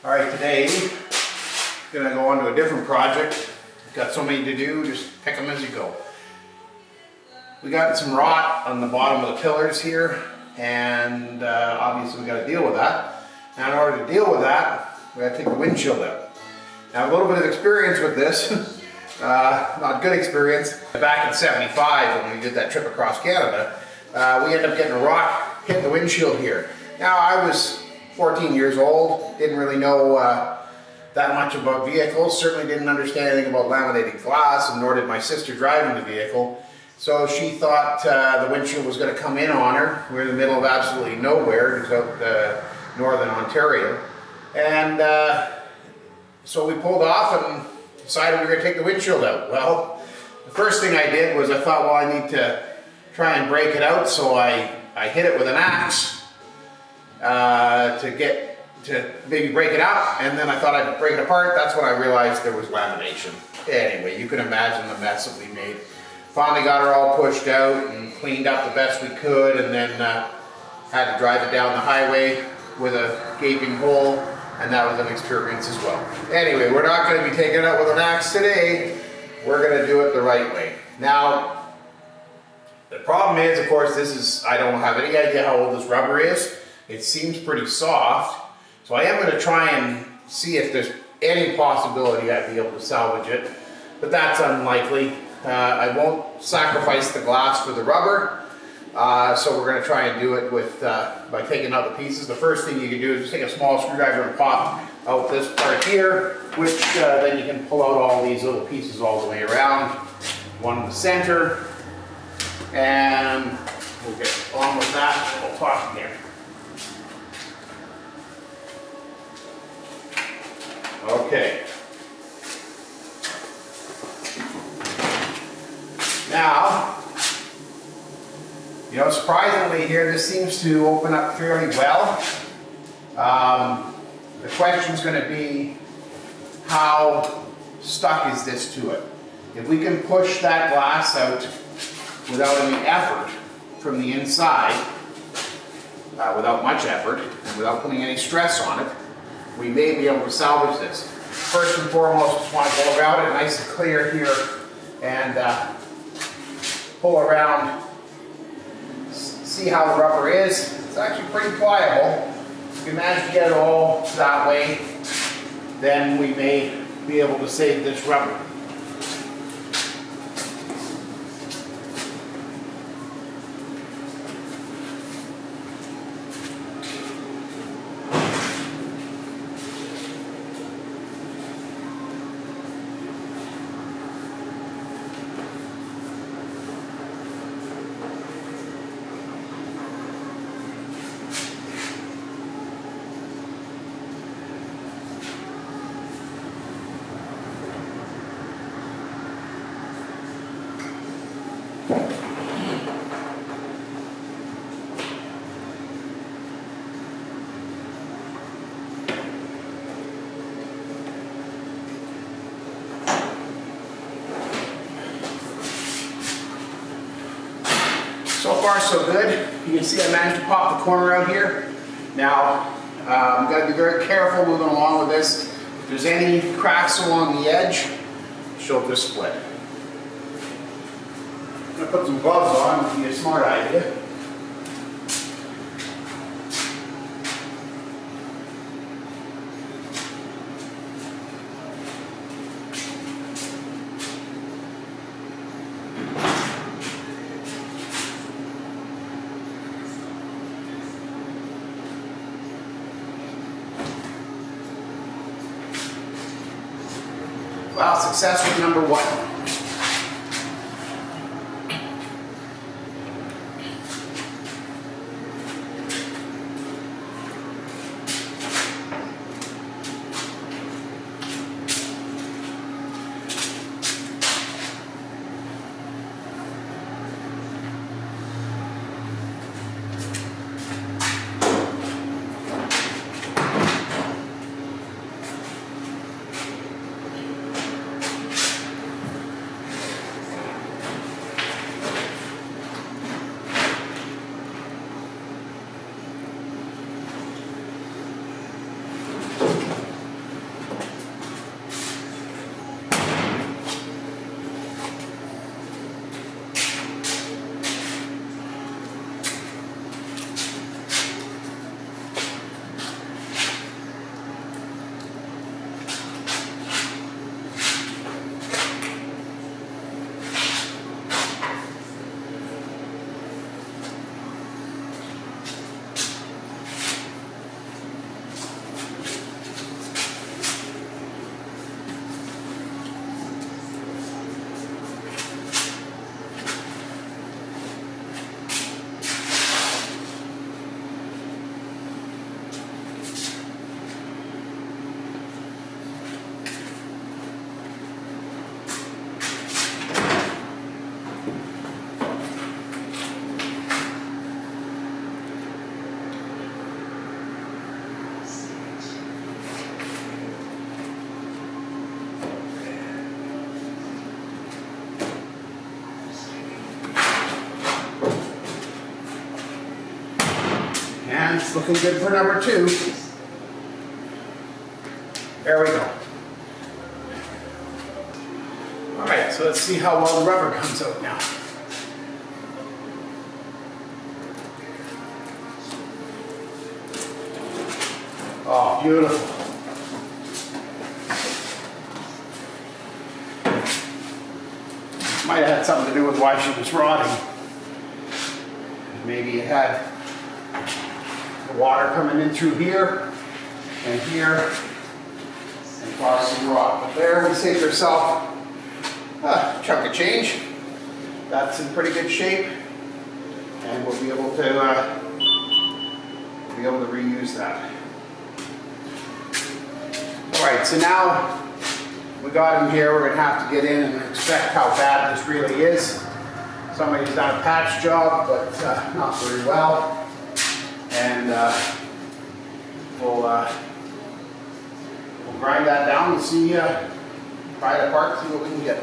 All right, today I'm gonna go on to a different project. Got so many to do, just pick them as you go. We got some rot on the bottom of the pillars here, and obviously we got to deal with that. Now, in order to deal with that, we got to take the windshield out. Now, a little bit of experience with this, not good experience. Back in '75, when we did that trip across Canada, we ended up getting a rock hit the windshield here. Now, I was 14 years old, didn't really know that much about vehicles, certainly didn't understand anything about laminated glass, and nor did my sister driving the vehicle. So she thought the windshield was going to come in on her. We're in the middle of absolutely nowhere, just out northern Ontario. And so we pulled off and decided we were going to take the windshield out. Well, the first thing I did was I thought, well, I need to try and break it out, so I hit it with an axe to maybe break it out, and then I thought I'd break it apart. That's when I realized there was lamination. Anyway, you can imagine the mess that we made. Finally got her all pushed out and cleaned up the best we could, and then had to drive it down the highway with a gaping hole, and that was an experience as well. Anyway, we're not going to be taking it out with an axe today. We're going to do it the right way. Now, the problem is, of course, I don't have any idea how old this rubber is. It seems pretty soft, so I am going to try and see if there's any possibility I'd be able to salvage it, but that's unlikely. I won't sacrifice the glass for the rubber, so we're going to try and do it with by taking out the pieces. The first thing you can do is just take a small screwdriver and pop out this part here, which then you can pull out all these little pieces all the way around. One in the center, and we'll get on with that, and we'll talk again. Okay. Now, surprisingly here, this seems to open up fairly well. The question's going to be, how stuck is this to it? If we can push that glass out without any effort from the inside, without much effort, and without putting any stress on it, we may be able to salvage this. First and foremost, just want to go around it nice and clear here, and pull around, see how the rubber is. It's actually pretty pliable. If we manage to get it all that way, then we may be able to save this rubber. So far, so good. You can see I managed to pop the corner out here. Now, I've got to be very careful moving along with this. If there's any cracks along the edge, she'll just split. I'm going to put some gloves on, would be a smart idea. Well, success with number one. and it's looking good for number 2. There we go. All right, so let's see how well the rubber comes out now. Oh, beautiful. Might have had something to do with why she was rotting. Maybe it had the water coming in through here and here and caused some rot. But there we saved ourselves a chunk of change. That's in pretty good shape, and we'll be able to reuse that. All right, so now we got him here. We're going to have to get in and inspect how bad this really is. Somebody's done a patch job, but not very well. And we'll grind that down and see, pry it apart, see what we can get.